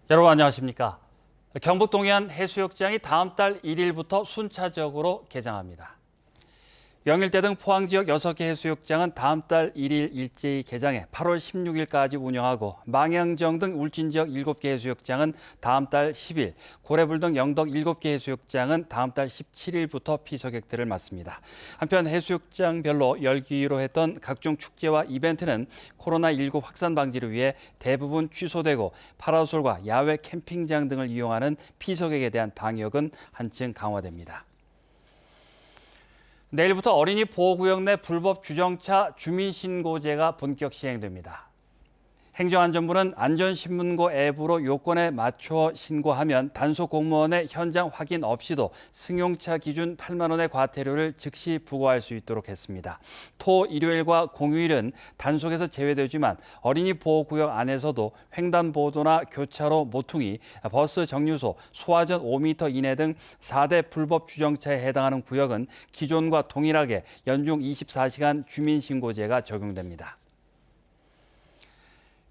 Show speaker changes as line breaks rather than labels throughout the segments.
여러분 안녕하십니까? 경북 동해안 해수욕장이 다음 달 1일부터 순차적으로 개장합니다. 영일대 등 포항 지역 6개 해수욕장은 다음 달 1일 일제히 개장해 8월 16일까지 운영하고 망향정 등 울진 지역 7개 해수욕장은 다음 달 10일, 고래불 등 영덕 7개 해수욕장은 다음 달 17일부터 피서객들을 맞습니다. 한편 해수욕장별로 열기로 했던 각종 축제와 이벤트는 코로나19 확산 방지를 위해 대부분 취소되고 파라솔과 야외 캠핑장 등을 이용하는 피서객에 대한 방역은 한층 강화됩니다. 내일부터 어린이 보호구역 내 불법 주정차 주민신고제가 본격 시행됩니다. 행정안전부는 안전신문고 앱으로 요건에 맞춰 신고하면 단속 공무원의 현장 확인 없이도 승용차 기준 8만 원의 과태료를 즉시 부과할 수 있도록 했습니다. 토, 일요일과 공휴일은 단속에서 제외되지만 어린이 보호구역 안에서도 횡단보도나 교차로, 모퉁이, 버스 정류소, 소화전 5m 이내 등 4대 불법 주정차에 해당하는 구역은 기존과 동일하게 연중 24시간 주민신고제가 적용됩니다.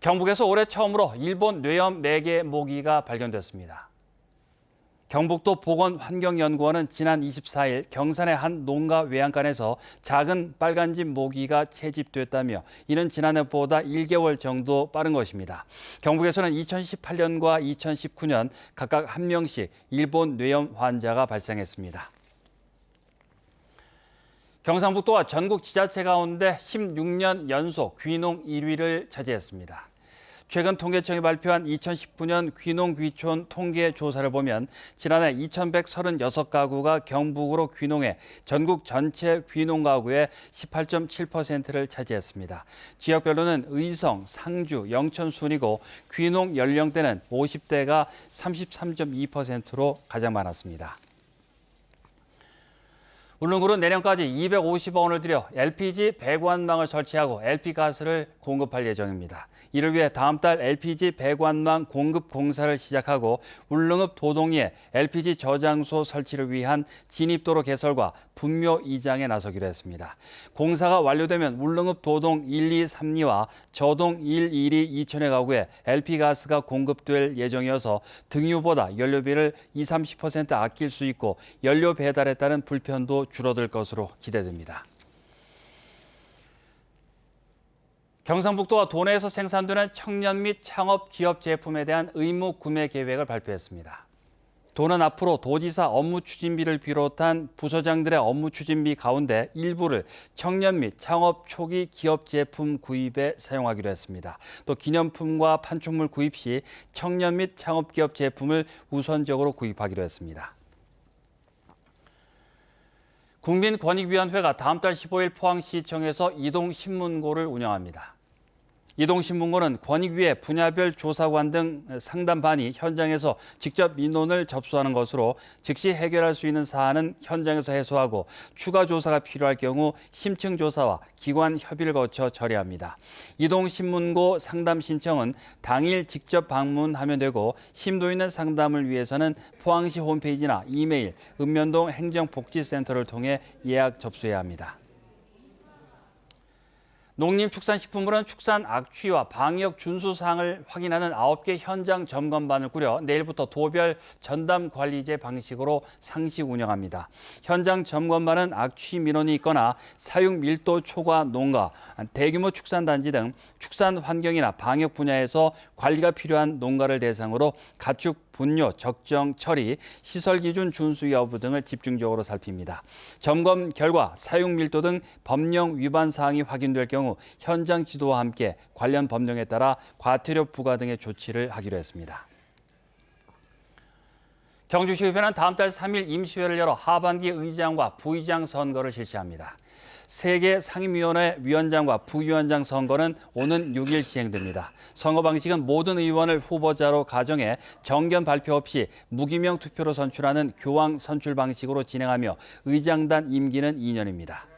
경북에서 올해 처음으로 일본 뇌염 매개 모기가 발견됐습니다. 경북도 보건환경연구원은 지난 24일 경산의 한 농가 외양간에서 작은 빨간집 모기가 채집됐다며 이는 지난해보다 1개월 정도 빠른 것입니다. 경북에서는 2018년과 2019년 각각 1명씩 일본 뇌염 환자가 발생했습니다. 경상북도와 전국 지자체 가운데 16년 연속 귀농 1위를 차지했습니다. 최근 통계청이 발표한 2019년 귀농귀촌 통계 조사를 보면 지난해 2,136가구가 경북으로 귀농해 전국 전체 귀농 가구의 18.7%를 차지했습니다. 지역별로는 의성, 상주, 영천 순이고 귀농 연령대는 50대가 33.2%로 가장 많았습니다. 울릉도는 내년까지 250억 원을 들여 LPG 배관망을 설치하고 LP가스를 공급할 예정입니다. 이를 위해 다음 달 LPG 배관망 공급 공사를 시작하고 울릉읍 도동리에 LPG 저장소 설치를 위한 진입도로 개설과 분묘 이장에 나서기로 했습니다. 공사가 완료되면 울릉읍 도동 1, 2, 3리와 저동 1, 2리 2천여 가구에 LP가스가 공급될 예정이어서 등유보다 연료비를 20-30% 아낄 수 있고 연료 배달에 따른 불편도 줄어들 것으로 기대됩니다. 경상북도와 도내에서 생산되는 청년 및 창업 기업 제품에 대한 의무 구매 계획을 발표했습니다. 도는 앞으로 도지사 업무 추진비를 비롯한 부서장들의 업무 추진비 가운데 일부를 청년 및 창업 초기 기업 제품 구입에 사용하기로 했습니다. 또 기념품과 판촉물 구입 시 청년 및 창업 기업 제품을 우선적으로 구입하기로 했습니다. 국민권익위원회가 다음 달 15일 포항시청에서 이동신문고를 운영합니다. 이동신문고는 권익위에 분야별 조사관 등 상담반이 현장에서 직접 민원을 접수하는 것으로 즉시 해결할 수 있는 사안은 현장에서 해소하고 추가 조사가 필요할 경우 심층 조사와 기관 협의를 거쳐 처리합니다. 이동신문고 상담 신청은 당일 직접 방문하면 되고 심도 있는 상담을 위해서는 포항시 홈페이지나 이메일, 읍면동 행정복지센터를 통해 예약 접수해야 합니다. 농림축산식품부는 축산 악취와 방역 준수 사항을 확인하는 9개 현장 점검반을 꾸려 내일부터 도별 전담 관리제 방식으로 상시 운영합니다. 현장 점검반은 악취 민원이 있거나 사육 밀도 초과 농가, 대규모 축산단지 등 축산 환경이나 방역 분야에서 관리가 필요한 농가를 대상으로 가축 분뇨, 적정 처리, 시설 기준 준수 여부 등을 집중적으로 살핍니다. 점검 결과 사육 밀도 등 법령 위반 사항이 확인될 경우 현장 지도와 함께 관련 법령에 따라 과태료 부과 등의 조치를 하기로 했습니다. 경주시의회는 다음 달 3일 임시회를 열어 하반기 의장과 부의장 선거를 실시합니다. 3개 상임위원회 위원장과 부위원장 선거는 오는 6일 시행됩니다. 선거 방식은 모든 의원을 후보자로 가정해 정견 발표 없이 무기명 투표로 선출하는 교황 선출 방식으로 진행하며 의장단 임기는 2년입니다.